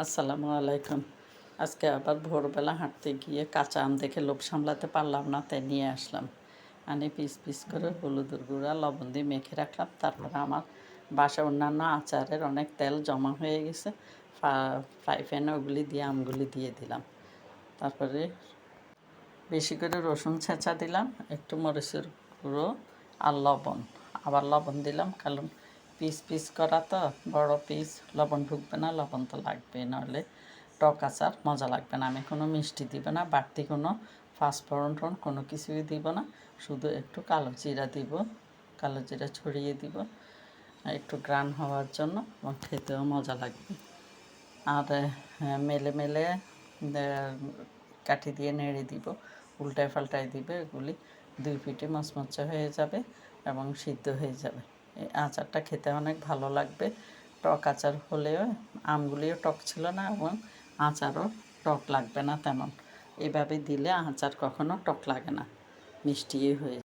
আসসালামু আলাইকুম। আজকে আবার ভোরবেলা হাঁটতে গিয়ে কাঁচা আম দেখে লোভ সামলাতে পারলাম না, তাই নিয়ে আসলাম। আনি পিস পিস করে হলুদের গুঁড়া লবণ দিয়ে মেখে রাখলাম। তারপরে আমার বাসায় অন্যান্য আচারের অনেক তেল জমা হয়ে গেছে, ফ্রাই প্যানে ওগুলি দিয়ে আমগুলি দিয়ে দিলাম। তারপরে বেশি করে রসুন ছেঁচা দিলাম, একটু মরিচের গুঁড়ো আর লবণ, আবার লবণ দিলাম, কারণ পিস পিস করা তো বড় পিস, লবণ ঢুকবে না, লবণ তো লাগবে, নাহলে টক আচার মজা লাগবে না। আমি কোনো মিষ্টি দিব না, বাড়তি কোনো পাঁচফোড়ন কোনো কিছুই দিব না, শুধু একটু কালো জিরা দিব, কালো জিরা ছড়িয়ে দিব একটু গ্রান হওয়ার জন্য, এবং খেতেও মজা লাগবে। আর মেলে মেলে কাঠি দিয়ে নেড়ে দিব, উল্টায় পাল্টায় দিবে, এগুলি দুই পিঠে মচমচে হয়ে যাবে এবং সিদ্ধ হয়ে যাবে। এই আচারটা খেতে অনেক ভালো লাগবে। টক আচার হলেও আমগুলিও টক ছিল না এবং আচারও টক লাগবে না তেমন। এইভাবে দিলে আচার কখনো টক লাগে না, মিষ্টিই হয়ে